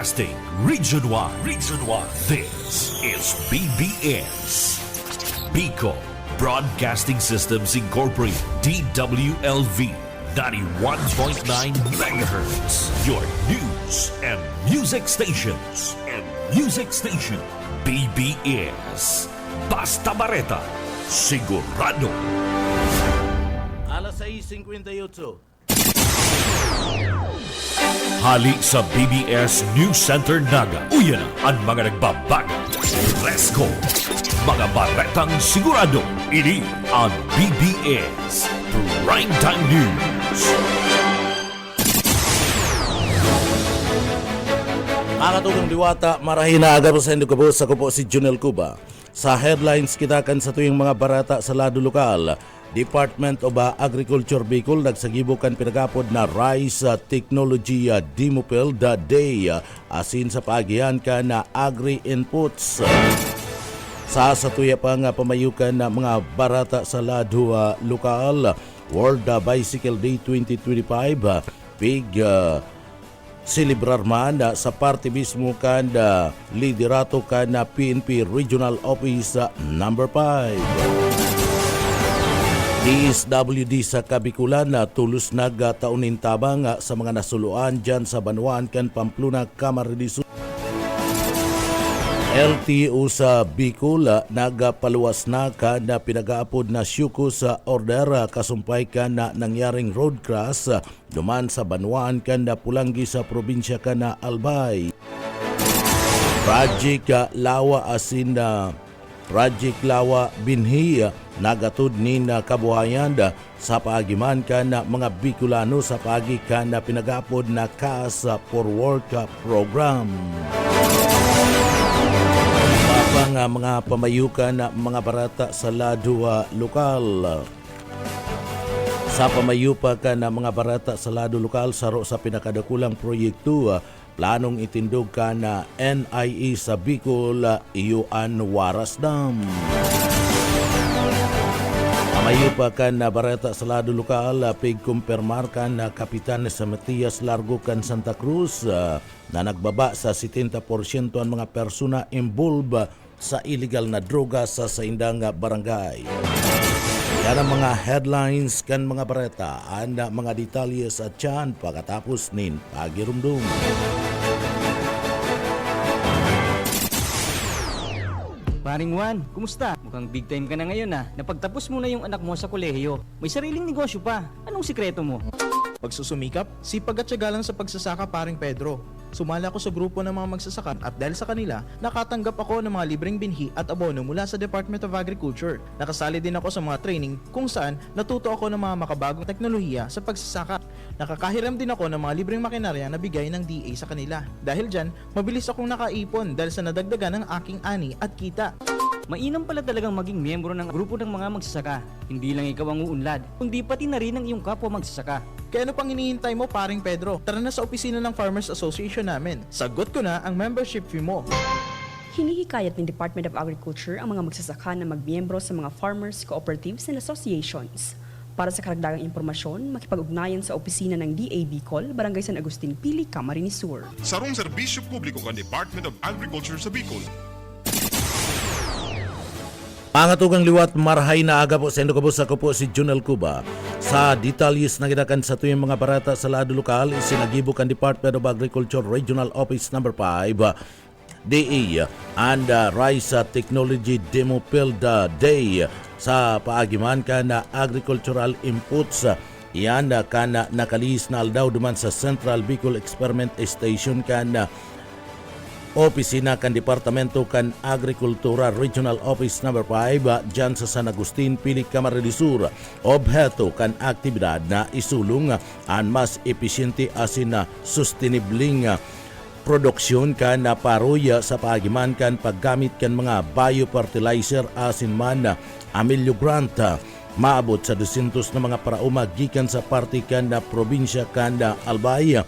Broadcasting Region 1. This is BBS. Bicol Broadcasting Systems Incorporated. DWLV 91.9 MHz. Your news and music stations. BBS. Basta Bareta. Sigurado. Alas 6:58. Hali sa BBS News Center Naga. Uyan ang mga nagbabago. Presko. Mga baretang sigurado. Ini ang BBS Primetime News. Akatugang diwata, marahin na agad sa Indokabo sa kupo si Junel Cuba. Sa headlines kitakan sa tuwing mga barata sa lado lokal, Department of Agriculture Bicol nagsagibukan pinagapod na Rice Technology Demopel Day asin sa paagihan ka na agri-inputs. Sa tuya pa nga pamayukan na mga barata sa lado lokal, World Bicycle Day 2025, big celebrar man sa parte mismo kan liderato kan na PNP Regional Office number 5. DSWD sa Kabikulan na tulos nagtaunin tabang sa mga nasuluan dyan sa Banuan kan Pamplona, Camarines. LTO sa Bicol nagapaluwas na ka na pinagaapod na syuko sa order kasumpay ka na nangyaring road crash duman sa Banuan kan na Pulanggi sa probinsya ka na Albay. Project Lawa asin na Project Lawa Binhi nagatod ni na kabuhayan sa paagiman ka na mga Bicolano sa paagi ka na pinagapod na CAS for Work program. Papang mga pamayukan na mga barata sa lado lokal. Sa pamayupa ka na mga barata sa lado lokal saro sa pinakadakulang proyekto planong itindog ka na NIE sa Bicol, Iyuan Waras Dam. Pamayupa ka na barata sa lado lokal, pigkumpirmar ka na Kapitan sa Matias Largo kan Santa Cruz na nagbaba sa 70% ang mga persona involved sa illegal na droga sa saindang barangay. Yan ang mga headlines kan mga barata, anda mga detalye sa tiyan pagkatapos nin pagirumdum. Paring Juan, kumusta? Mukhang big time ka na ngayon Napagtapos mo na yung anak mo sa kolehiyo. May sariling negosyo pa. Anong sikreto mo? Pagsusumikap, sipag at tiyaga lang sa pagsasaka, paring Pedro. Sumali ako sa grupo ng mga magsasaka at dahil sa kanila, nakatanggap ako ng mga libreng binhi at abono mula sa Department of Agriculture. Nakasali din ako sa mga training kung saan natuto ako ng mga makabagong teknolohiya sa pagsasaka. Nakakahiram din ako ng mga libreng makinarya na bigay ng DA sa kanila. Dahil dyan, mabilis akong nakaipon dahil sa nadagdagan ng aking ani at kita. Mainam pala talagang maging miyembro ng grupo ng mga magsasaka. Hindi lang ikaw ang uunlad, kundi pati na rin ang iyong kapwa magsasaka. Kaya ano pang hinihintay mo, paring Pedro? Tara na sa opisina ng Farmers Association namin. Sagot ko na ang membership fee mo. Hinihikayat ng Department of Agriculture ang mga magsasaka na magmiyembro sa mga farmers, cooperatives and associations. Para sa karagdagang impormasyon, makipag-ugnayan sa opisina ng DA Bicol, Barangay San Agustin Pili, Camarines Sur. Sarong serbisyo publiko kan Department of Agriculture sa Bicol. Pangatugang liwat, marahay na aga po sa Indokabo sa kupo si Junel Cuba. Sa detalyes na kinakan sa tuwing mga barata sa lado lokal, isinagibo kan Department of Agriculture Regional Office number 5, DA and Rice Technology Demopel Day sa paagiman ka na agricultural inputs. Iyan ka na nakalis na aldaw duman sa Central Bicol Experiment Station ka na opisina kan Departamento kan Agrikultura Regional Office number 5 dyan sa San Agustin, Pili, Camarines Sur. Obheto kan aktibidad na isulong ang mas episyente asin na sustainabling produksyon kan na paruya sa paagiman kan paggamit kan mga biofertilizer asin man Amelio Grant. Maabot sa 200 na mga parauma gikan sa parte kan na probinsya kan na Albay.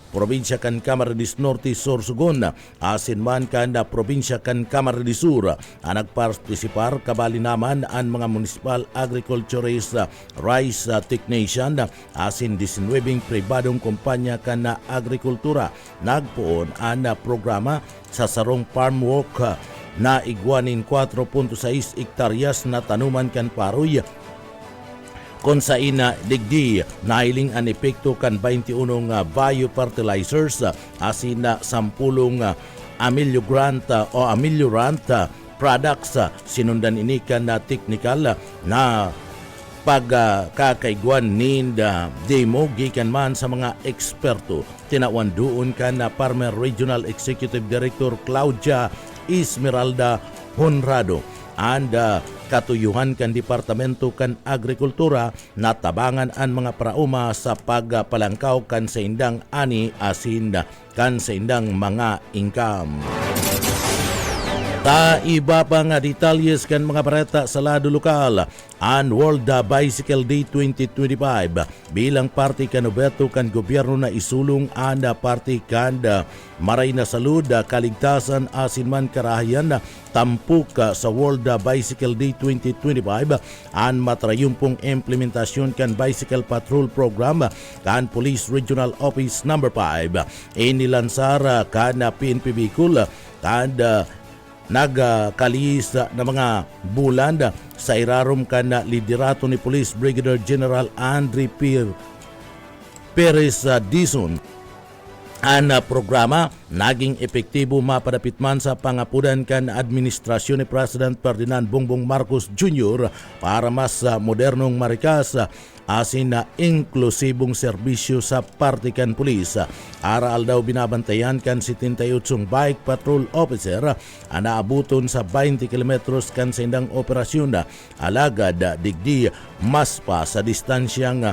probinsya kan Camarines Norte, Sorsogon, asin man kan probinsya kan Camarines Sur. Ang nagpartisipar kabali naman ang mga municipal agriculturist rice technician asin 19 pribadong kumpanya kan agrikultura. Nagpuon ang programa sa sarong farm walk na igwanin 4.6 hektaryas na tanuman kan paroy kung sa ina digdi nailing ang epekto kan 21 biofertilizers asin na 10 ameliorant products sinundan ini kan na technical na pagkakaiguan ninda demo gikan man sa mga eksperto. Tinawan doon kan na Farmer Regional Executive Director Claudia Esmeralda Honrado and katuyuhan kan Departamento kan Agrikultura na tabangan ang mga prauma sa pagpalangkaw kan sa indang ani asin kan sa indang mga income. Ta iba pa nga detalyes kan mga bareta sa lado lokal. Ang World Bicycle Day 2025 bilang parte kan obeto kan gobyerno na isulong ang parte kan maray na salud, kaligtasan asin man karahayan tampuk sa World Bicycle Day 2025 ang matrayumpong implementasyon kan Bicycle Patrol Program kan Police Regional Office No. 5 inilansar kan PNP Bicol kan nagkalis na mga bulan sa irarom kan liderato ni Police Brigadier General Andre Perez Dizon. Ang programa naging epektibo mapadapit man sa pangapudan kan administrasyon ni President Ferdinand Bongbong Marcos Jr. para mas modernong marikas asin na inklusibong serbisyo sa partikan pulis. Aral daw binabantayan kan 78 bike patrol officer naabuton sa 20 kilometros kan sa indang operasyon alagad digdi mas pa sa distansyang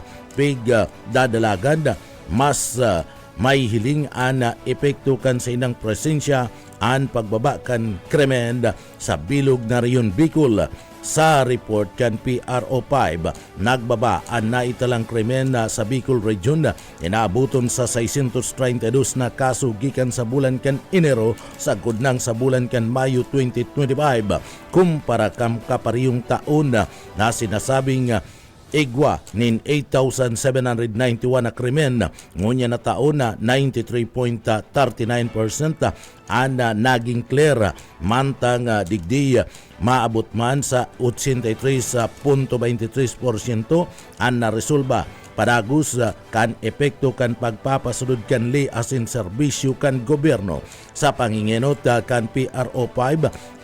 dadalagan mas may hiling ang epekto kan sa indang presensya ang pagbaba kan krimen sa bilog na Riyon Bicol. Sa report kan PRO5, nagbaba ang naitalang krimen sa Bicol Region. Inaabuton sa 632 na kaso gikan sa bulan kan Enero sa gudnang sa bulan kan Mayo 2025 kumpara kam kaparihong taon na sinasabing igwa nin 8,791 na krimen. Ngunya na taon na 93.39% ang naging clear mantang digdi maabot man sa 83.23% ang naresolba padagos kan epekto kan pagpapasunod kan li asin serbisyo kan gobyerno. Sa pangingenot kan PRO5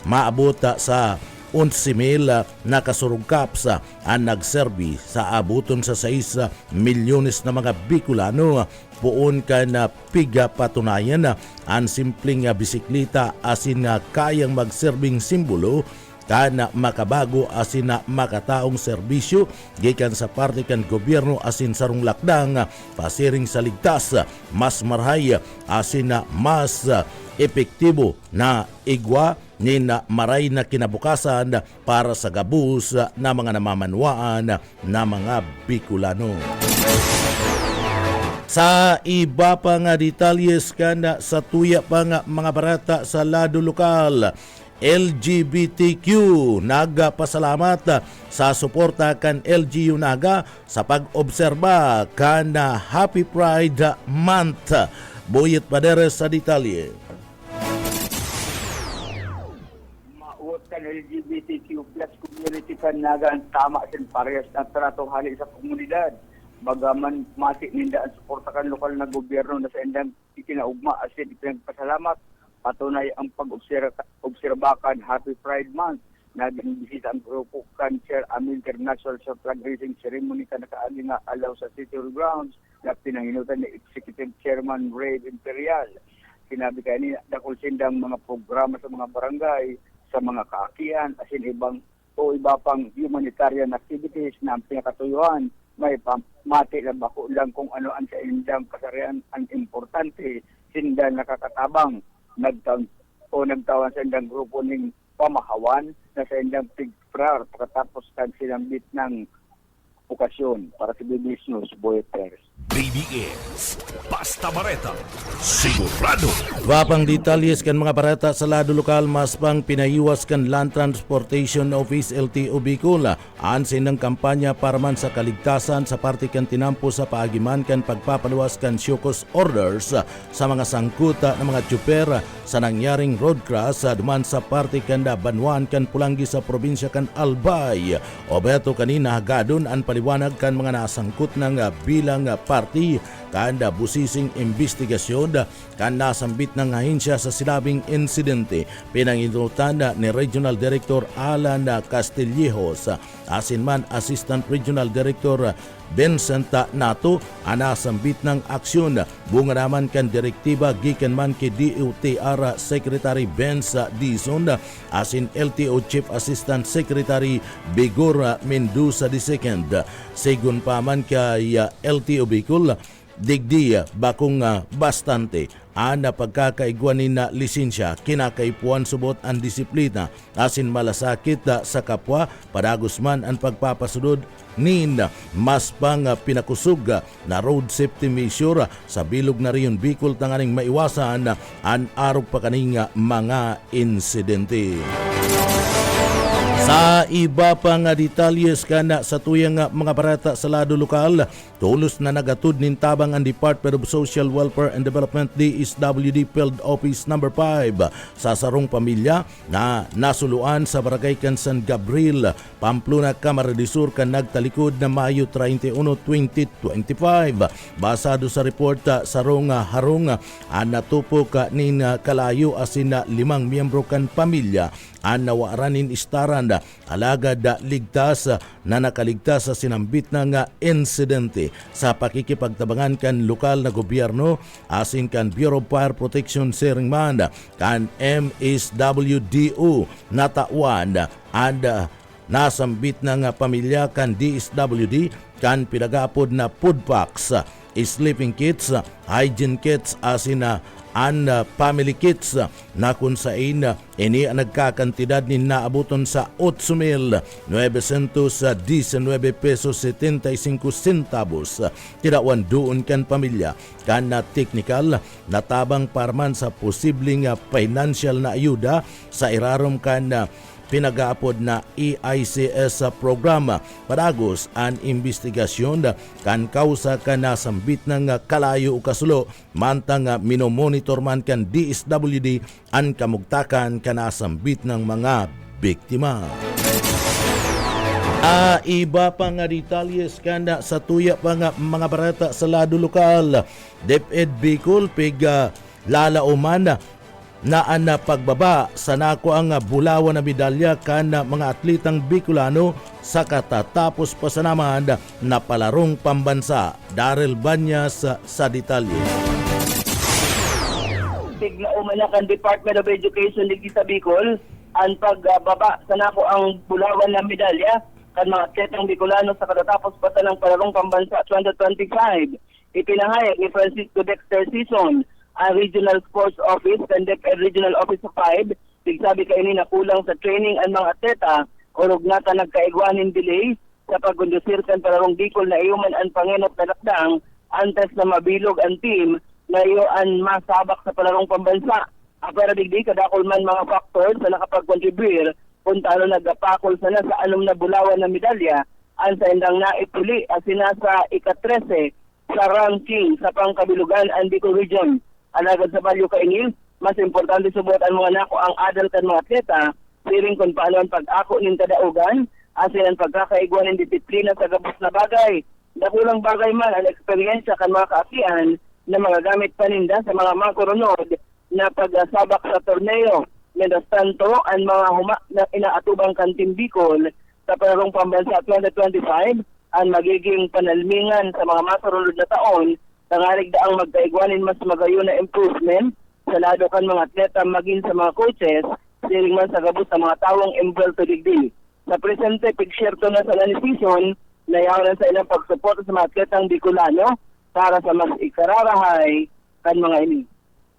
maabot sa 11,000 na kasurugkaps ang nagserbi sa abuton sa 6 milyones na mga Bicolano. Puon ka na piga patunayan ang simpleng bisikleta asin kayang magserbing simbolo kana makabago asin makataong serbisyo gikan sa parte kan gobyerno asin sarong lakdang pasiring sa ligtas, mas marhay asin mas epektibo na igwa nin maray na kinabukasan para sa gabus na mga namamanwaan na mga Bicolano. Sa iba pa nga detalyes kan sa tuya pa nga mga barata sa lado lokal, LGBTQ nagpasalamat sa suporta kan LGU Naga sa pag-obserba kan Happy Pride Month. Buyit Paderes sa detalye. Mauot kan LGBTQ plus community kan Naga ang tama sin parehas na trato halik sa komunidad. Bagaman mati ninda ang suporta kan lokal na gobyerno na sa indang ikinaugma asin ipinagpasalamat. Patunay ang pag-obserbakan Happy Pride Month. Naging bisita ang grupo kan Chair Amin International sa flag raising ceremony ka nakaali nga alaw sa City Hall grounds na pinanginutan ni Executive Chairman Ray Imperial. Sinabi kaya ni dakol sindang mga programa sa mga barangay, sa mga kaakian, asin iba pang humanitarian activities na ang pinakatuyuan. May mati na bako lang kung ano ang sa indang kasarian ang importante, sinda nakakatabang. Nagtawan sa indang grupo ng pamahawan na sa indang pigprar pagkatapos kan sinambit ng okasyon para sa BBS News, Boy Pers. BBS Basta Bareta Sigurado. Wapang detalles kan mga barata sa lado lokal mas pang pinaiwas kan Land Transportation Office LTO Bicol ansin ng kampanya para man sa kaligtasan sa parte kan tinampo sa paagiman kan pagpapaluwas kan Shokos orders sa mga sangkuta ng mga tsuper sa nangyaring road crash duman sa parte kan Banwan kan Pulangi sa probinsya kan Albay. Obeto kanina hagadon ang paliwanag kan mga nasangkut ng bilang party kanda busising investigasyon kan nasambit ng ahensya sa sinabing insidente. Pinanginutan ni Regional Director Alan Castillejos asin man Assistant Regional Director Vincent Nato anasambit ng aksyon. Bunga naman kan direktiba gikan man kay DOTR Secretary Benz Dizon asin LTO Chief Assistant Secretary Bigor Mendoza II. Sigun pa man kay LTO Bicol digdi bakong bastante ang pagkakaigwanin na lisensya kinakaipuan subot ang disiplina asin malasakit sa kapwa padagos man ang pagpapasunod nin mas pang pinakusog na road safety measure sa bilog na riyon Bicol tanganing maiwasan ang arog pa kaning mga insidente. Sa iba pang detalyes kana sa tuyang mga barata sa lado lokal, tulos na nagatud nin tabang ang Department of Social Welfare and Development DSWD Field Office No. 5 sa sarong pamilya na nasuluan sa Barangay kan San Gabriel, Pamplona, Camarines Sur kan nagtalikod na Mayo 31, 2025. Basado sa report sarong harong natupok nin kalayo asin 5 miyembro kan pamilya ang nawaranin istaran alagad ligtas na nakaligtas sa sinambit ng insidente sa pakikipagtabangan kan lokal na gobyerno asin kan Bureau of Fire Protection Seringman kan MSWDO natawan and nasambit ng pamilya kan DSWD kan pinagapod na food packs, sleeping kits, hygiene kits asin and family kits na kung saan ini ang nagkakantidad ni naabuton sa 8,919 pesos 75 centavos. Tidawan doon kan pamilya kan na technical na tabang parman sa posibleng financial na ayuda sa irarom kan pinag-aapod na EICS programa. Padagos ang investigasyon kan kausa kan nasambit ng kalayo o kasulo mantang minomonitor man kan DSWD ang kamugtakan kan nasambit ng mga biktima. Iba pang detalyes kanda sa tuya pang mga barata sa lado lokal. DepEd Bicol lalauman na ang pagbaba sa nako ang bulawan na medalya kan mga atletang Bicolano sa katatapos pa sa naman na palarong pambansa. Daryl Banyas sa detalye. Tignauma na kan Department of Education dito sa Bicol ang pagbaba sa nako ang bulawan na medalya kan mga atletang Bicolano sa katatapos pa sa ng palarong pambansa 2025. Ipinahayag ni Francisco Dexter Season ang Regional Sports Office and DepEd Regional Office of 5, sigsabi kaini na kulang sa training ang mga atleta o rugnata nagkaigwanin delay sa pagkondusir kan palarong Bicol na iuman ang pangenot na lakdang antes na mabilog ang team na iyo ang masabak sa palarong pambansa. Pero digdi kadakol man mga factors na nakapag-contribute kung talo nagapakol sana sa anom na bulawan na medalya ang sa indang naipuli as sinasa ika-13 sa ranking sa pangkabilugan ang Bicol Region. Alagad sa value kainil, mas importante subot ang mga nako ang adult at mga atleta, siring kung paano ang pag-ako ng kadaugan, asin ang pagkakaigwan ng disiplina sa gabos na bagay. Dakulang bagay man ang eksperyensya kan mga kaapian na mga gamit paninda sa mga makurunod na pagsabak sa torneo. Mientras tanto, ang mga na inaatubang kan Team Bicol sa palarong pambansa 2025 ang magiging panalmingan sa mga makurunod na taon tangarig daang magkaigwanin mas magayon na improvement sa lado kan mga atleta maging sa mga coaches, siring man sa gabos sa mga tawong involved to digdi. Sa presente, pig-share to na sa season na yawan sa ilang pagsuporta sa mga atletang Bicolano para sa mas ikararahay kan mga ini.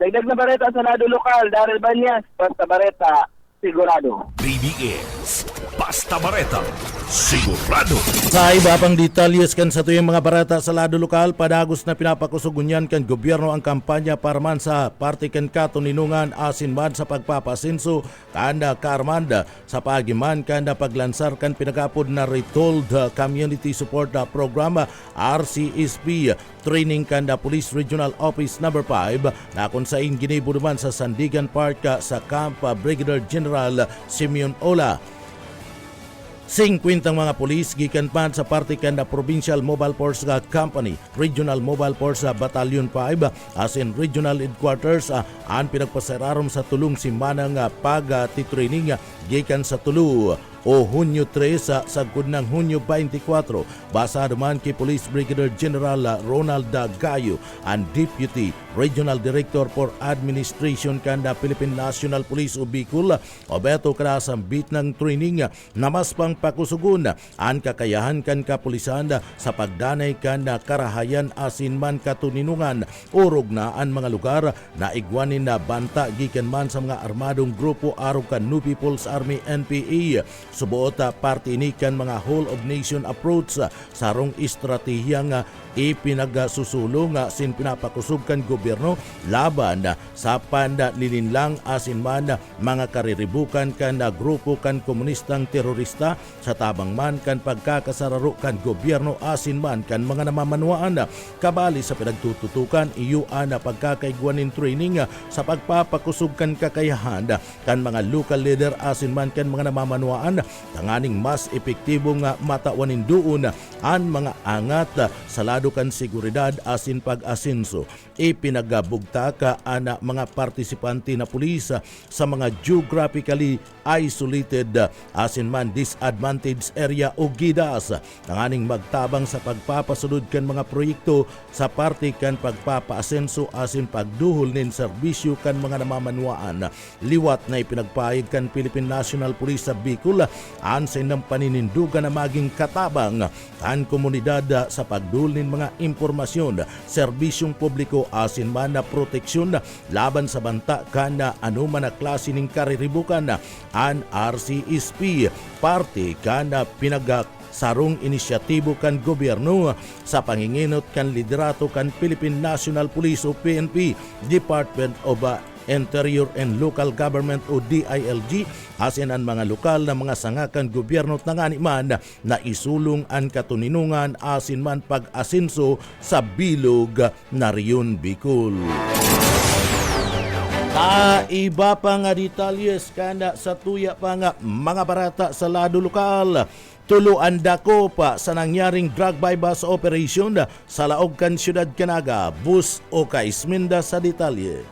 Dagdag na bareta sa lado lokal, Daryl Banyas, Basta Bareta, sigurado. BBS Basta Bareta Sigurado. Sa iba pang detalyes kan sa tuyong mga barata sa lado lokal, padagos na pinapakusugunyan kan gobyerno ang kampanya para man sa parte kan katuninungan asin man sa pagpapasinso kanda kaarmanda sa pagiman kanda paglansar kan pinagapod na Retold Community Support Program RCSP training kanda Police Regional Office number 5 na kung saing ginibo naman sa Sandigan Park sa Camp Brigadier General Simeon Ola. 50 mga pulis gikan pan sa parte kan na Provincial Mobile Force Company, Regional Mobile Force Battalion 5 as in Regional Headquarters ang pinagpasararom sa tulong simana nga pag-titraining gikan sa tulo o Hunyo 3 sa sagkod ng Hunyo 24 basa naman kay Police Brigadier General Ronald Gayo ang Deputy Regional Director for Administration kanda Philippine National Police o Bicol o beto kada sambit ng training na mas pang pakusugon ang kakayahan kan kapulisan sa pagdanay kanda karahayan asin man katuninungan urog na ang mga lugar na igwanin na banta gikan man sa mga armadong grupo araw kan New People's Army NPA. Subuot parte ini kan mga whole of nation approach sarong estratehiya nga ipinagsusulong sin pinapakusog kan gobyerno laban sa panlilinlang asin man mga kariribukan kan grupo kan komunistang terorista sa tabang man kan pagkakasararo kan gobyerno asin man kan mga namamanwaan kabali sa pinagtututukan iyuan na pagkakaigwanin training sa pagpapakusog kan kakayahan kan mga local leader asin man kan mga namamanwaan tanganing mas epektibo nga matawanin doon ang mga angat sa lado kan seguridad asin pag-asenso. Ipinagabugta ka ana mga partisipante na pulis sa mga geographically isolated asin man disadvantaged area o gidas tanganing magtabang sa pagpapasunod kan mga proyekto sa parte kan pagpapaasenso asin pagduhol nin serbisyo kan mga namamanwaan. Liwat na ipinagpahig kan Philippine National Police sa Bicol ansin ng paninindugan na maging katabang kan komunidad sa pagduhol nin mga impormasyon, serbisyong publiko asin man na proteksyon laban sa banta kana anuman na klase ning kariribukan an RCSP parte kana sarong inisyatibo kan gobyerno sa panginginot kan liderato kan Philippine National Police o PNP, Department of Interior and Local Government o DILG asin ang mga lokal na mga sangakan gobyerno tangani man na isulong ang katuninungan asin man pag-asenso sa bilog na Riyon Bicol. Iba pa nga detalyes kanda sa tuya pa nga mga barata sa lado lokal. Tuluan dako pa sa nangyaring drug by bus operation sa laog kan siyudad Canaga, bus o kaisminda sa detalye.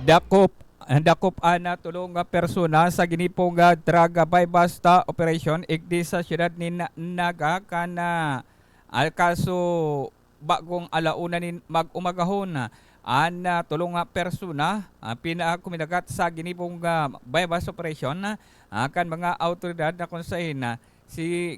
Dakop ana tulong nga persona sa ginipong drug by basta operation igdi sa siyudad ni Naga kana alkaso bagong alauna nin mag-umagahon ana tulong nga persona pinakuminagat sa ginipong by bus operation kan mga autoridad na konsahin si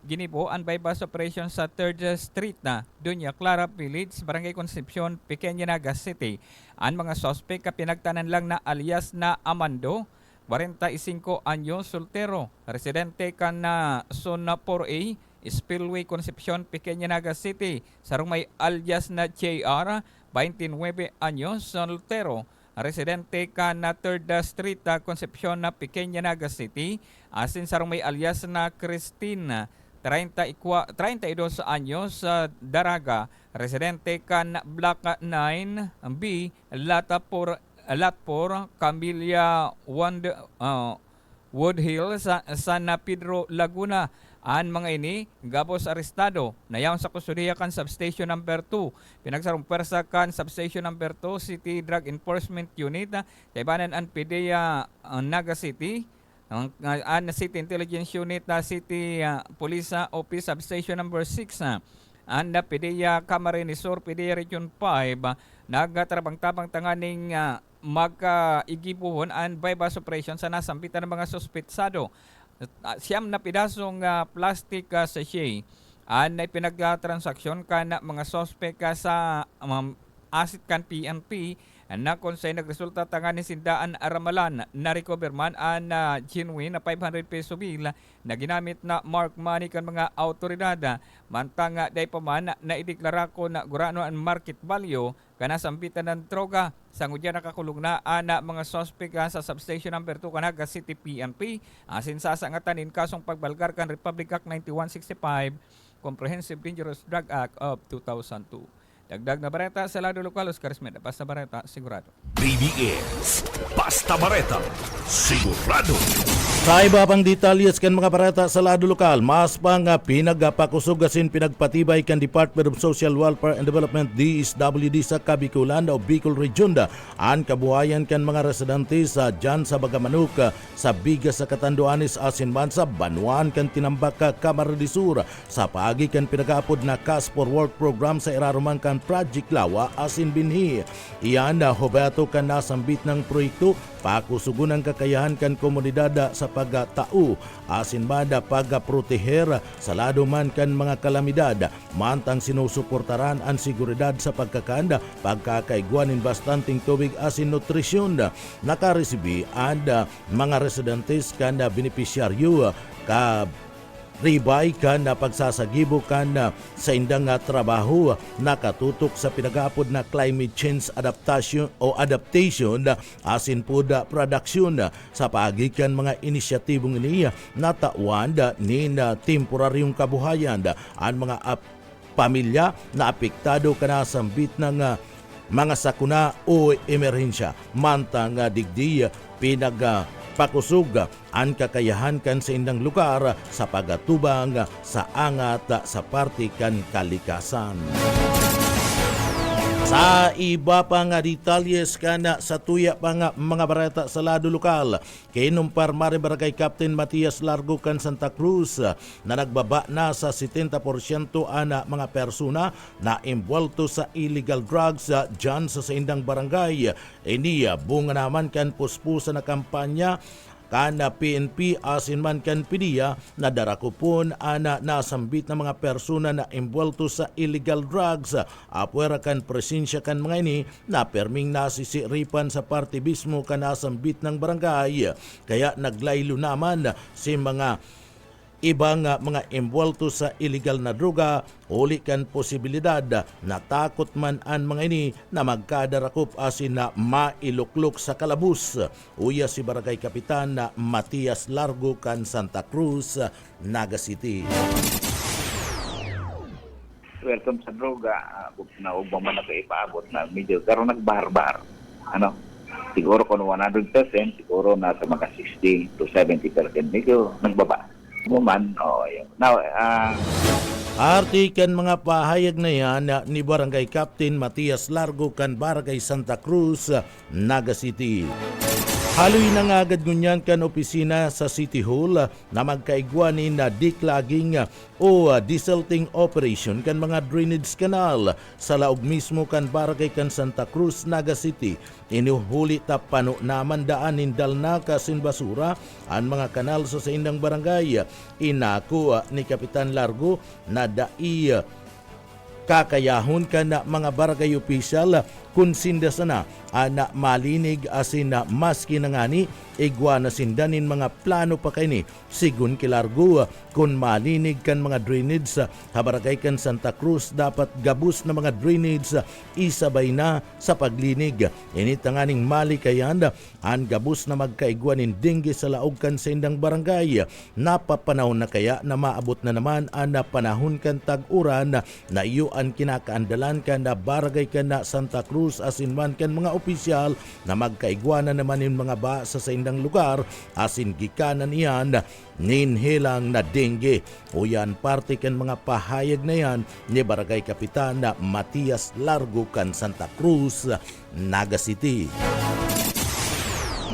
ginibo ang by bus operation sa 3rd Street na Dunya Clara Village, Barangay Concepcion, Pequeña Naga City. Ang mga suspect pinagtanan lang na alias na Amando, 45 anyos, soltero, residente kan na Zona 4A, Spillway Concepcion, Pequeña Naga City. Sarong may alias na JR, 29 anyos, soltero, residente ka na 3rd Street, Concepcion na Pequeña Naga City. Asin sarong may alias na Christine, 32 anyos, Daraga, residente ka na Block 9B, Latpor, Camilla Woodhill sa San Pedro, Laguna. Ang mga ini, gabos arestado, nayaw sa kustudiya kan Substation number 2. Pinagsarong pwersa kan Substation number 2, City Drug Enforcement Unit, kaibanan ang PDEA Naga City, ang City Intelligence Unit, City Police Office Substation number 6, ang PDEA Camarines Sur, PDEA Region 5, nagatrabang-tabang tanganing magkaigibuhon ang bypass operation sa nasampitan ng mga suspetsado. Siyam na pidasong plastic sachet na pinagtransaksyon ka na mga sospek sa asset kan PNP na kung sa'y nagresulta tangan ni Sindaan Aramalan na recover man ang genuine na 500 peso bill na ginamit na mark money kan mga autoridad. Mantang day pa man na ideklara ko na gurano ang market value kana sambitan ng droga. Sangudya nakakulong na ana mga suspect sa substation number 2 kanaga City PNP asin sa sangatanin kasong pagbalgar kan Republic Act 9165 Comprehensive Dangerous Drug Act of 2002. Dagdag na bareta sa lado lokal, Oscar Smith. Basta bareta, sigurado. BBS Basta Bareta, sigurado. Sa iba pang detalyes kan mga barata sa lado lokal, mas pang pinagpakusugasin pinagpatibay kan Department of Social Welfare and Development DSWD sa Kabikulan o Bicol Region ang kabuhayan kan mga residente sa dyan sa Bagamanuk sa Bigas sa Katanduanes asin man sa Banuan kan Tinambak Camarines Sur sa paagi kan pinag-aapod na Cash for Work program sa iraruman kan Project Lawa asin binhi. Iyan na hobeto kan nasambit ng proyekto pakusugunan kakayahan kan komunidad sa pagtao asin bada pagproteher sa lado man kan mga kalamidad mantang sinusuportaran ang seguridad sa pagkakanda pagkakaiguanin bastanting tubig asin nutrisyon nakaresibi ang mga residentes kan beneficiaryo ka ribay kan na pagsasagibo kan sa indang trabaho nakatutok sa pinag-aapod na climate change adaptation asin pod production sa paagikan mga inisyatibong iniya natawan ni temporaryong kabuhayan ang mga pamilya na apektado kana sambit ng mga sakuna o emerhensya mantang digdi pakusog ang kakayahan kan sa indang lugar sa pagatubang sa angat sa parte kan kalikasan. Sa iba pa nga detalyes kana sa tuya pa nga mga barata sa lado lokal, kinumpar mare Barangay Captain Matias Largo kan Santa Cruz na nagbaba na sa 70% ana mga persona na imbwelto sa illegal drugs dyan sa indang barangay. Iniya bunga naman kan puspusa na kampanya kana PNP asin man kan PDEA na darakupon ana nasambit na mga persona na imbwelto sa illegal drugs apwera kan presensya kan mga ini na perming nasisiripan sa partibismo kan nasambit ng barangay kaya naglaylo naman si mga ibang mga imbwelto sa illegal na droga uli kan posibilidad na takot man ang mga ini na magkadarakop asin na mailuklok sa kalabus. Uya si Barangay Kapitan na Matias Largo kan Santa Cruz, Naga City. Welcome sa droga, na ubang man na ipaabot na medyo karon nagbarbar. Siguro kung 100%, siguro nasa mga 60 to 70% medyo nagbaba. Muman, now, Artikan mga pahayag na yan ni Barangay Captain Matias Largo kan Barangay Santa Cruz, Naga City. Haloy na nga agad ngunyan kan opisina sa City Hall na magkaigwanin na diklaging o desalting operation kan mga drainage canal sa laog mismo kan Barangay kan Santa Cruz, Naga City. Inuhuli tapano naman daanin dalna kasin basura ang mga kanal sa indang barangay. Inako ni Kapitan Largo na dai kakayahon ka na mga barangay official kunsinda sana ana malinig asin na maski nangani igwa na sindanin mga plano pa kay ni sigun kilargo kun malinig kan mga drainage sa barangay kan Santa Cruz dapat gabus na mga drainage isabay na sa paglinig ini tanganing malikayan an gabus na magkaigwanin dingge sa laog kan sa indang barangay napapanahon na kaya na maabot na naman ang panahon kan tag-uran na iyo ang kinakaandalan kan na barangay kan na Santa Cruz asin man kan mga opisyal na magkaigwana naman yung mga ba sa indang lugar asin gikanan iyan ninhilang na dengue. O yan parte kan mga pahayag na yan ni Barangay Kapitan na Matias Largo kan Santa Cruz, Naga City.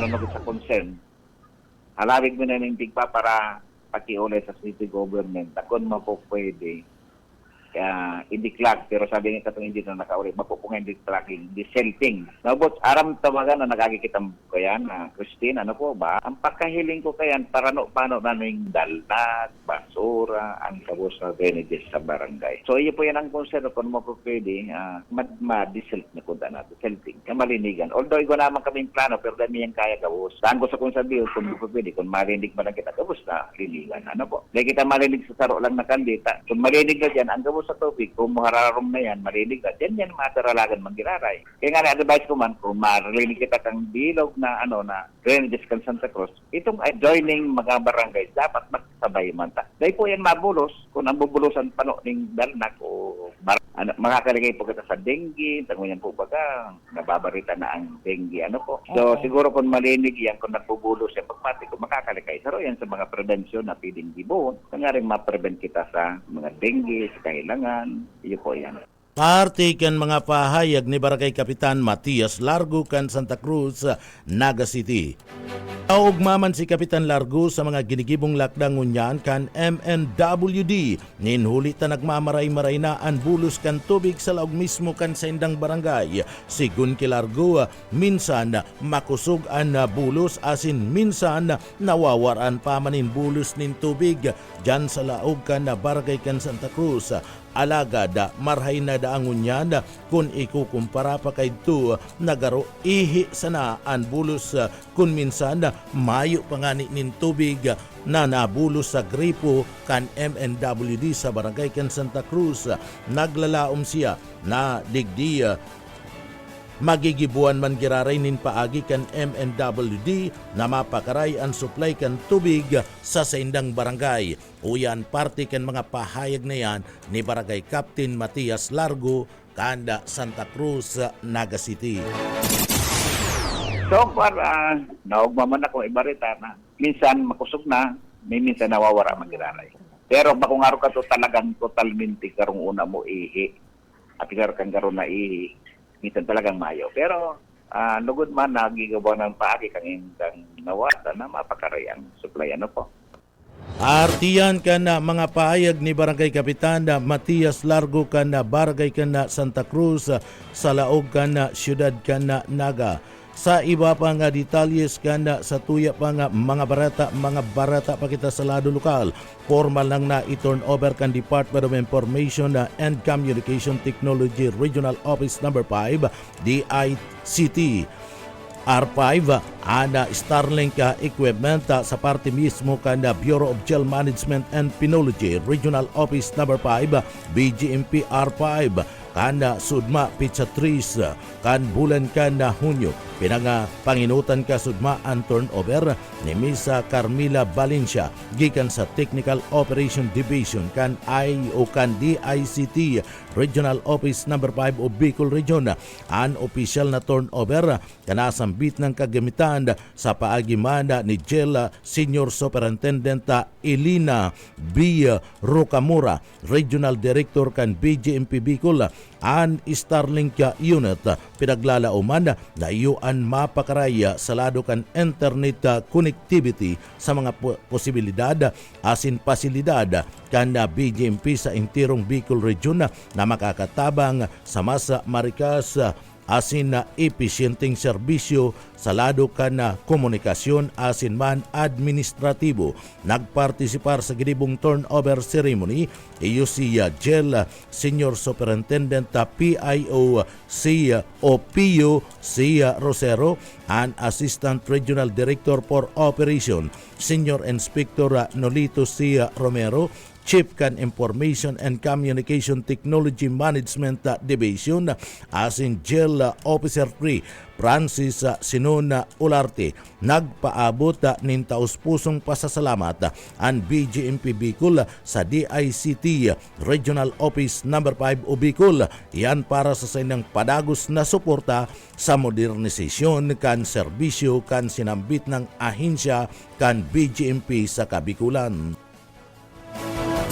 Ano sa concern, halawig mo na ng tigpa para pakiulay sa city government. Takon mo po pwede i-declag, pero sabi nga katong hindi na nakauli, mapupungay declagging, deselting. Nabot, aram tawagan na nagagikitang ko yan, Christine, ano po ba? Ang pagkahiling ko kayan, paano na yung dalnag, basura, ang kabos na drainages sa barangay. So, iyo po yan ang concern kung mo po pwede, ma-deselt na kunda na, deselting, kamalinigan. Although, ikaw naman kaming plano, pero dami yung kaya kabos. Saan ko sa kung sabihin, kung mo po pwede, kung marinig ba lang kita kabos na, linigan. Ano po? Dahil kita marinig sa saro lang na kandita, kung marinig na dyan, ang kabos sa tubig, kung mahararom na yan, marinig na, yan mataralagan manggiraray. Kaya nga na-advise ko man, kung marinig kita kang bilog na, na drainages kan Santa Cruz, itong adjoining mga barangay, dapat magsabay man ta. Dahil po yan mabulos, kung ang bubulusan pano ng dalnak o makakaligay po kita sa dengue, tangunyan po baga, nababarita na ang dengue, So, siguro kung malinig yan, kung nagbubulos yan, pagpati kung makakaligay, saro yan sa mga prevention na pwedeng gibon, kaya rin ma-prevent kita sa mga dengue, sa kahilangan, iyo po yan. Parte kan mga pahayag ni Barangay Kapitan Matias Largo kan Santa Cruz, Naga City. Augmaman si Kapitan Largo sa mga ginigibong lakdang ngunyan kan MNWD. Ninhuli ta nagmamaray-maray na ang bulos kan tubig sa laog mismo kan sa indang barangay. Sigun ki Largo, minsan makusog ang bulos asin minsan nawawaran pa manin bulos nin tubig dyan sa laog kan barangay kan Santa Cruz. Alagad marhay na daangon yan kung ikukumpara pa kay ito nagaro ihi sana ang bulos kung minsan mayo pangani nin tubig na nabulos sa gripo kan MNWD sa barangay kan Santa Cruz. Naglalaom siya na digdi magigibuan man giraray nin paagi kan MNWD na mapakaray ang supply kan tubig sa saindang barangay. Uyan parte kan mga pahayag na yan ni Barangay Captain Matias Largo, Kanda, Santa Cruz, Naga City. So far, naugmaman ako ibarita na minsan makusog na, minsan nawawara magiraray. Pero bakong araw ka to talagang totalmente karong una mo ihi at karong kang karon na ihi, minsan talagang mayo. Pero lugod man nagigawa ng paagi kang indang nawata na mapakaray ang supply po. Artiyan ka na mga pahayag ni Barangay Kapitan Matias Largo ka na Barangay ka na Santa Cruz sa laog ka na Siyudad ka na Naga. Sa iba pa nga detalyes ka na sa tuya pa nga mga barata pa kita sa lado lokal. Formal lang na i-turn over kan Department of Information and Communication Technology Regional Office No. 5, DICT. R5 ana Starlink equipment sa parte mismo kan Bureau of Jail Management and Penology Regional Office No. 5 BGMP R5 kan Sudma Pizatris kan bulan kan Hunyo pinanga panginutan ka Sudma ang turnover ni Miss Carmila Valencia gikan sa Technical Operation Division kan DICT Regional Office No. 5 o Bicol Region. An official na turnover kanasambit ng kagamitan sa paagimana ni Jail Senior Superintendent Elina B. Rocamora, Regional Director kan BGMP Bicol. An Starlink unit pinaglalauman na iyuan mapakaraya sa lado kan internet connectivity sa mga posibilidad asin pasilidad kan BGMP sa intirong Bicol Region na makakatabang sa masa marikas asin na episyenteng serbisyo sa lado kan na komunikasyon asin man administratibo. Nagpartisipar sa ginibong turnover ceremony iyo si Jail Senior Superintendent PIO si Opio si Rosero, and Assistant Regional Director for Operation Senior Inspector Nolito C. Romero, Chief kan Information and Communication Technology Management Division asin Jail Officer 3 Francis Sinona Ularte. Nagpaabot nin taus-pusong pasasalamat ang BGMP Bicol sa DICT Regional Office No. 5 o Bicol. Yan para sa sinang padagos na suporta sa modernisasyon kan serbisyo kan sinambit ng ahensya kan BGMP sa Kabikulan.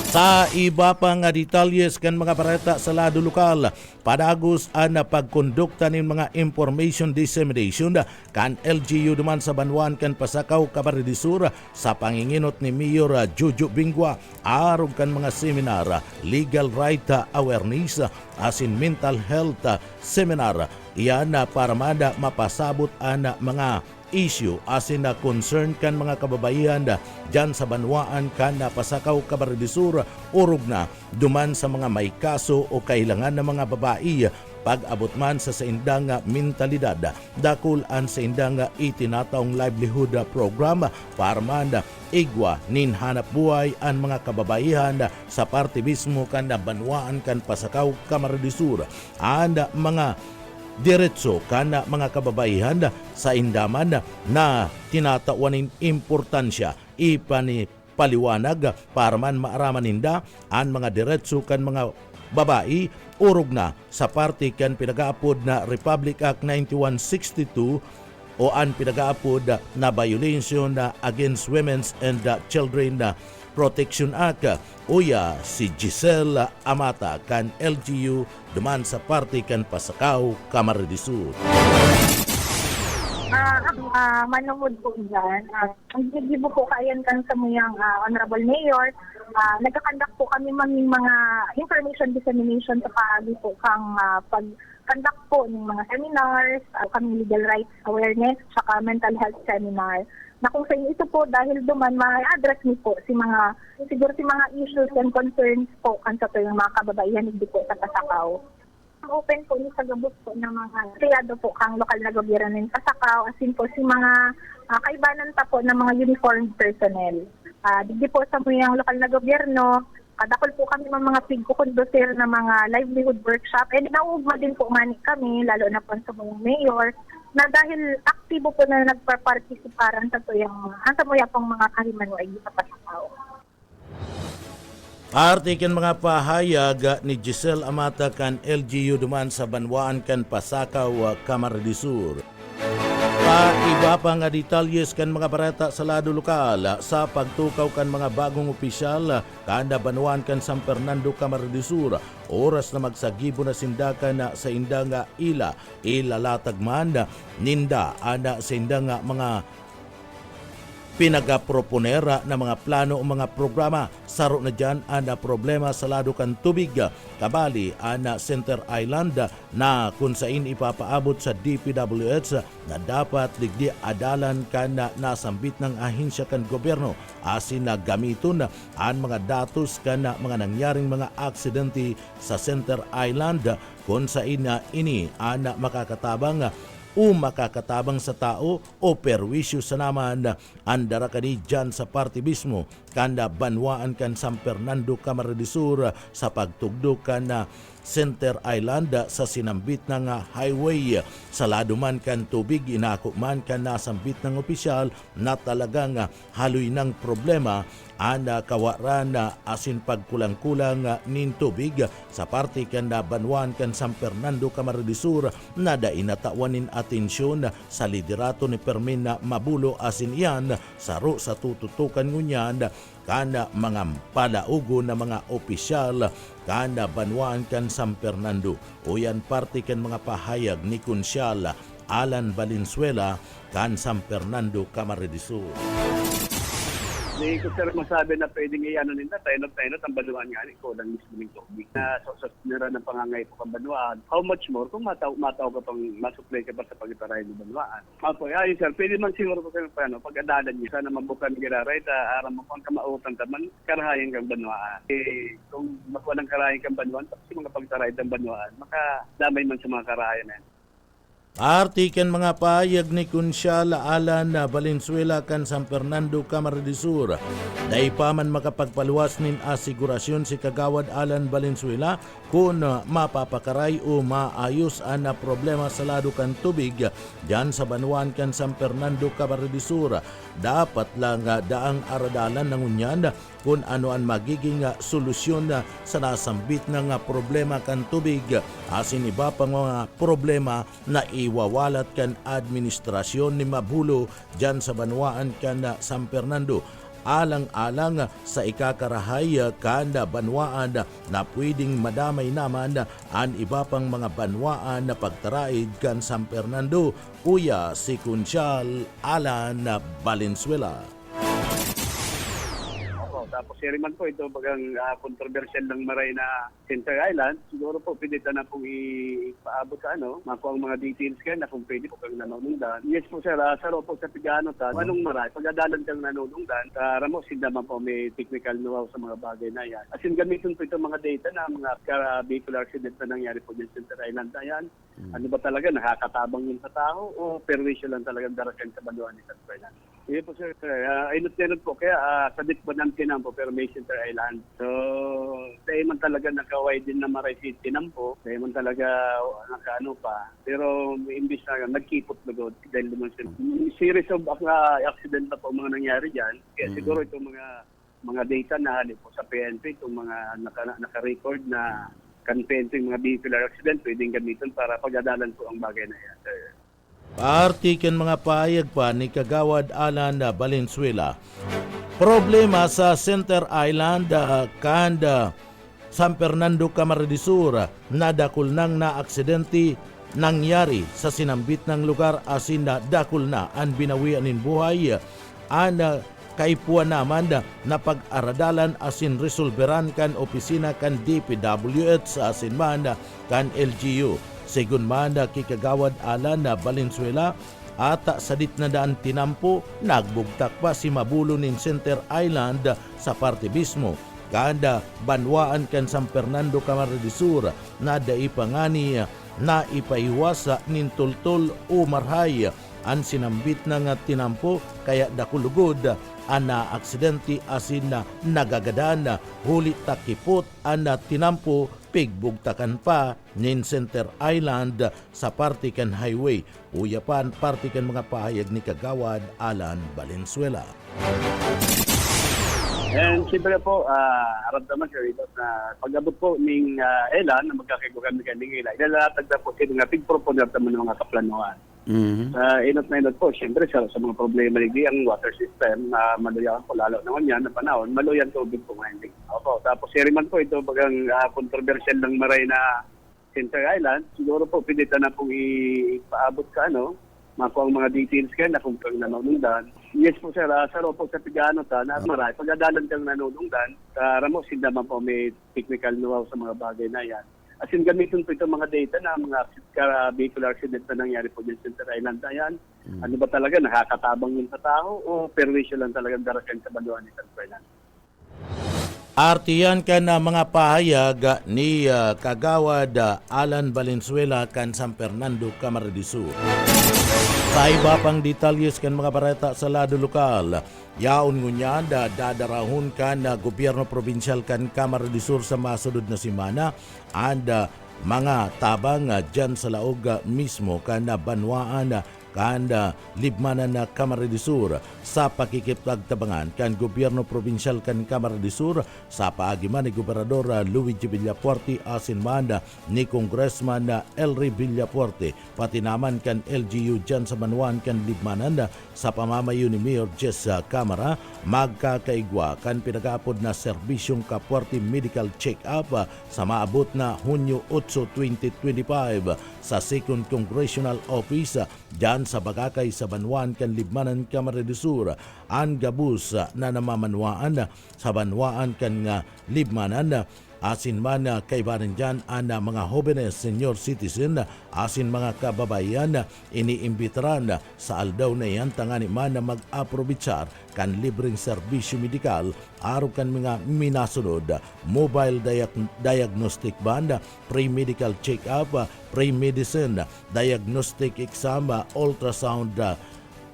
Sa iba pa nga detalyes kan mga bareta sa lado lokal, padagos ang pagkondukta ng mga information dissemination kan LGU duman sa Banwan kan Pasakaw, Camarines sa panginginot ni Mayor Jojo Bingwa arog kan mga seminar, legal right awareness asin mental health seminar. Iyan para mada mapasabot ang mga issue asin na concern kan mga kababaihan dyan sa Banwaan kan na Pasakaw, Camarines urog na duman sa mga may kaso o kailangan ng mga babae pag-abot man sa indang mentalidad dakul an sa indang itinataong livelihood program para man igwa nin hanap buhay ang mga kababaihan sa parte mismo kan na Banwaan kan Pasakaw, Camarines and mga diretso kana mga kababaihan sa indaman na tinatawanin importansya ipaniPaliwanag para man maaraman ninda ang mga diretso kan mga babae urog na sa parte kan pinagaapod na Republic Act 9162 o ang pinagaapod na Violation Against Women's and Children Protection Act. Uya si Giselle Amata kan LGU duman sa parte kan Pasakaw, Camarines Sur. Manungod po dyan. Ang gigibo po kayan kan sa muyang Honorable Mayor, nagkakandak po kami mga information dissemination sa paagi po kang pagkandak po ng mga seminars, kami legal rights awareness, saka mental health seminar. Na kung sa inyo ito po dahil duman ma-address niyo po siguro si mga issues and concerns po kan sa yung mga kababaihan hindi po sa Pasakaw. Open po ni sa gabos po ng mga kriyado po kang lokal na gobyerno ng Pasakaw asin po si mga kaibanan pa po ng mga uniformed personnel. Digdi po sa mga lokal na gobyerno, kadakol po kami mga pigkukondosir na mga livelihood workshop and nauugma din po kami lalo na po sa mga mayor na dahil aktibo po na nagpa-participaran sa tuyang pong mga kahimanway sa Pasakaw. Artiken mga pahayag ni Giselle Amata kan LGU duman sa Banwaan kan Pasakaw, Camarines Sur. Iba pa nga detalyes kan mga barata sa lado lokal sa pagtukaw kan mga bagong opisyal kan Banwaan kan San Fernando, Camarines Sur. Oras na magsagibo na sindakan sa indang ilalatag man ninda ana sa indang mga pinagaproponera na mga plano o mga programa. Saro na dyan ang problema sa lado kan tubig kabali ang Center Island na kung sain ipapaabot sa DPWH na dapat digdi adalan kan nasambit ng ahensya kan gobyerno asin na gamiton ang mga datos kan mga nangyaring mga aksidente sa Center Island kung sain ini ang makakatabang makakatabang sa tao o perwisyo sa naman andara kani dyan sa parte mismo kanda Banwaan kan San Fernando, Camarines Sur sa pagtugdo kan Center Island sa sinambit ng highway sa lado man kan tubig inako man kan nasambit ng opisyal na talagang haloy ng problema ana kawaran asin pagkulang-kulang nin tubig sa parte kan Banwaan kan San Fernando, Camarines Sur na dainatawanin atensyon sa liderato ni Permin Mabulo asin iyan saro sa tututukan ngunyan kana mga palaugo na mga opisyal kana Banwaan kan San Fernando. O yan parte kan mga pahayag ni Konsyal Alan Valenzuela kan San Fernando, Camarines Sur. Hindi ko sir masabi na pwedeng i-ano nila, tayo ang Banwaan nga ko lang mismo ng tubig na sa sinira ng pangangay po kang Banwaan. How much more kung mataw ka pang masupply ka pa sa pag-itaray ng Banwaan. Apo, ayun sir, pwede man siguro ko sir pag-adalan niyo. Sana mabukan giraray, aram mo kung kamautan taman, karahayan kang Banwaan. Kung makuha ng karahayan kang Banwaan, tapos mga pag-itaray ng Banwaan, makadamay man sa mga karahayan na yan. Artiken mga pahayag ni Konsyal Alan Valenzuela kan San Fernando, Camarines Sur. Dahil pa man makapagpaluwas nin asigurasyon si Kagawad Alan Valenzuela kung mapapakaray o maayos ang problema sa lado kan tubig dyan sa Banwaan kan San Fernando, Camarines Sur. Dapat lang daang aradalan ng unyan kung ano ang magiging solusyon sa nasambit ng problema kan tubig asin iba pang mga problema na iwawalat kan administrasyon ni Mabulo dyan sa Banwaan kan San Fernando. alang-alang sa ikakarahay kanda banwaan na pwedeng madamay naman ang iba pang mga banwaan na pagtaraid kan San Fernando, uya si Kunsyal Alan Valenzuela. Tapos Siriman po, ito bagang controversial ng Maray na Center Island. Siguro po, pwede na pong ipaabot sa makuha ang mga details kayo na kung pwede po kang nanunungdan. Yes po sir, saro po sa pigano ta. Anong Maray? Pagadalan kang nanunungdan, ramo sindaman po may technical know-how sa mga bagay na yan. As in, gamitin po ito mga data na mga vehicular accident na nangyari po din Center Island na yan. Ano ba talaga, nakakatabang yun sa tao o perwisyo lang talagang darakan sa baluan ni Center Island? Sige po sir, inot-inot po kaya sa Ditbanan Tinampo pero may Center Island. So, dahil man talaga nakaway din na Maray City Tinampo, dahil man talaga nakaano pa. Pero imbis na nagkipot na god dahil naman series of accident na po mga nangyari dyan. Kaya siguro itong mga data na halip po sa PNP, itong mga naka-record na PNP yung mga vehicular accident, pwedeng gamitin para pagdadalan po ang bagay na yan, sir. Paartikan mga pahayag pa ni Kagawad Alan Valenzuela. Problema sa Center Island kanda San Fernando, Camarines Sur, nadakul nang na aksidente nangyari sa sinambit ng lugar asin na dakul na ang binawian ng buhay ang kaipuan naman na pag-aradalan asin resolveran kan opisina kan DPWH asin man kan LGU. Segun man kikagawad Alan Valenzuela, ata sadit na daan Tinampo, nagbugtak pa si Mabulo nin Center Island sa parte mismo. Kanda banwaan kan San Fernando, Camarines Sur na daipangani na ipaiwasa nin tultol o marhay ang sinambit ng Tinampo kaya dakulugod ana aksidente asin na nagagadan huli takipot ana Tinampo pigbugtakan pa nin Center Island sa parte kan highway. Uya pa ang parte kan mga pahayag ni Kagawad Alan Valenzuela. And siyempre po, aramdaman sir ito na pag-abot po ng Elan na magkakigugan ng ila. Ilalatag na po sila nga tig-proponer naman ng mga kaplanuhan. Inot na inot po, siyempre sa mga problema nigdi ang water system na maluyan po lalo naman yan na panahon, maluyan tubig po ngayon. Opo, tapos Siriman po ito bagang controversial ng Maray na Center Island, siguro po pwede na pong ipaabot sa makuha ang mga details kayo na kung kang nanunungdan. Yes po sir, saro po sa pigano ta na Maray, pagdadalan kang nanunungdan, ramo sindaman po may technical know-how sa mga bagay na yan. As in, gamitin po ito mga data na mga vehicular accident na nangyari po din sa Center Island na yan. Ano ba talaga, nakakatabang yun sa tao o perwisyo lang talagang darakan sa baluan ni Center Island? Artiyan ka na mga pahayag ni Kagawad Alan Valenzuela kan San Fernando, Camarines Sur. Sa iba pang detalyes kan mga bareta sa lado lokal, yaon ngunya dadarahon kan gobyerno provinsyal kan Camarines Sur sa masunod na simana and mga tabang dyan sa laog mismo kan banwaan kan libmanan na Camarines Sur sa pakikipagtabangan kan gobyerno provinsyal kan Camarines Sur sa paagiman ni Gobernador Luigi Villafuerte asin man ni Congressman Elry Villafuerte pati naman kan LGU dyan sa Manuan kan libmanan sa pamamayo ni Mayor Jess Camara magkakaigwa kan pinagapod na serbisyong Kapuarte Medical Check-up sa maabot na Hunyo 8, 2025 sa 2nd Congressional Office dyan sa Bagakay sa Banwaan kan Libmanan, Camarines Sur ang gabus na namamanwaan sa Banwaan kan Libmanan asin man kay barin dyan ang mga jóvenes senior citizen asin mga kababayan iniimbitaran sa aldaw na yan tangani man na mag-aprobitsar kan libreng serbisyo medikal araw kan mga minasunod mobile diagnostic band, pre-medical check-up, pre-medicine, diagnostic exam, ultrasound,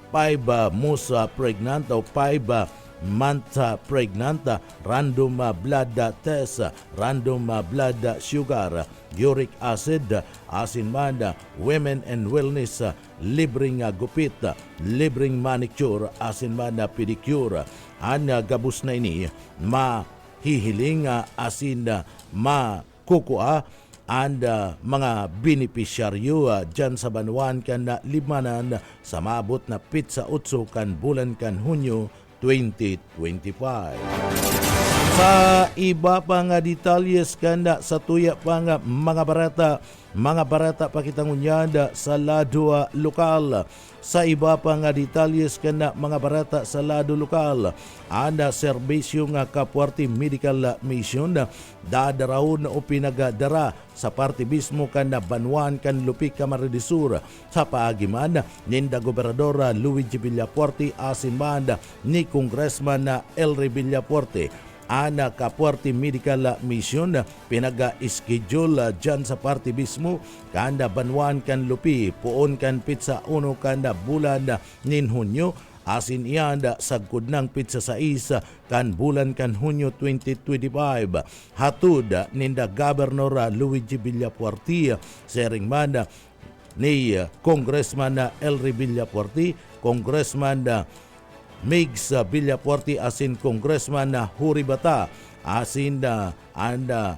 5 months pregnant o 5 month pregnant, random blood test, random blood sugar, uric acid, asin man, women and wellness, libreng gupit, libreng manicure, asin man pedicure. Ang gabus na ini mahihiling asin makukua and mga beneficiaryo dyan sa Banwaan kan Libmanan sa maabot na pizza 8 kan bulan kan Hunyo 2025. Sa iba pa nga detalyes kanda sa tuya pa nga mga barata pakitangunyada sa lado lokal. Sa iba pa nga detalyes kanda mga barata sa lado lokal, anda serbisyo nga Kapuarte Medical Mission dadarahon o pinagadara sa parte mismo kanda Banwan kan Lupi Camarines Sur sa paagiman ninda Gobernador Luigi Villapuerte asin man ni Congressman Elry Villapuerte. Ana Kapuarte Medical Mission pinaga-schedule dyan sa party mismo kanda Banwan kan Lupi puon kan pizza 1 kanda bulan nin Hunyo asin iyan sa gudnang pizza 6 kan bulan kan Hunyo 2025 hatud ninda Governor Luigi Villapuerte sering man ni Congressman Elry Villapuerte, Congressman Migs Villapuerte asin Congressman Huri Bata asin anda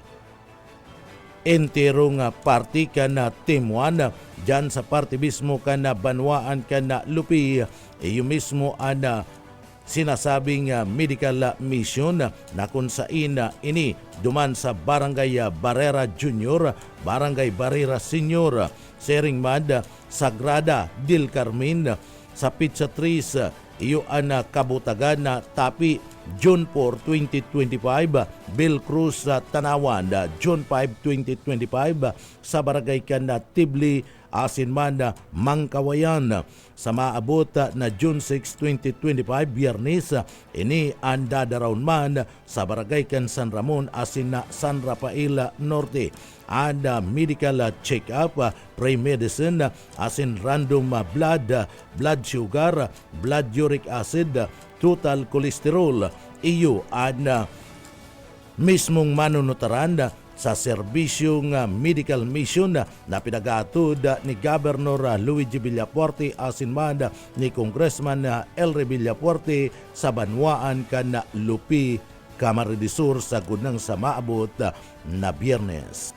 enterong party kana Timuan dyan sa party mismo kana Banwaan kana Lupi iyo mismo ana sinasabing medical mission na kung saan ini duman sa Barangay Barrera Junior, Barangay Barrera Senior, Sering Mad, Sagrada del Carmen sa Pizza Trees iyo ana kabutagan na Tapi June 4, 2025, Bill Cruz sa Tanawan, June 5, 2025, sa Barangay Kana Tibli, Asinman, Mangkawayan, sa maabot na June 6, 2025, Biyernes, ini ang dadaraon man sa Barangay Kan San Ramon, Asin na San Rafael Norte. And medical check-up, pre-medicine, asin random blood sugar, blood uric acid, total cholesterol, iyo ang mismong manunutaran sa serbisyong medical mission na pinagatod ni Governor Luigi Villapuerte asin man ni Congressman Elry Villapuerte sa Banwaan kan Lupi, Camarines Sur sa gudnang sa maabot na Biyernes.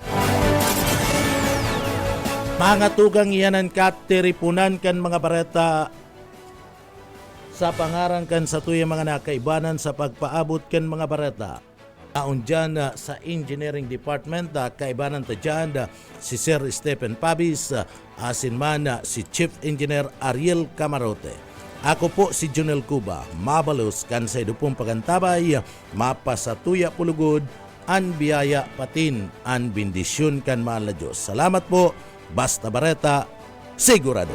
Mga tugang iyanan katiripunan kan mga bareta sa pangarang kan sa tuyang mga nakaibanan sa pagpaabot kan mga bareta. Naon dyan sa Engineering Department, kaibanan ta dyan si Sir Stephen Pabis, asin man si Chief Engineer Ariel Camarote. Ako po si Junel Cuba, mabalos kan sa idupong pagantabay, mapasatuya pulugod, an biyaya patin, an bendisyon kan mahal na Diyos. Salamat po, basta bareta, sigurado.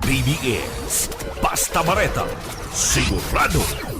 BBS Basta Bareta, sigurado.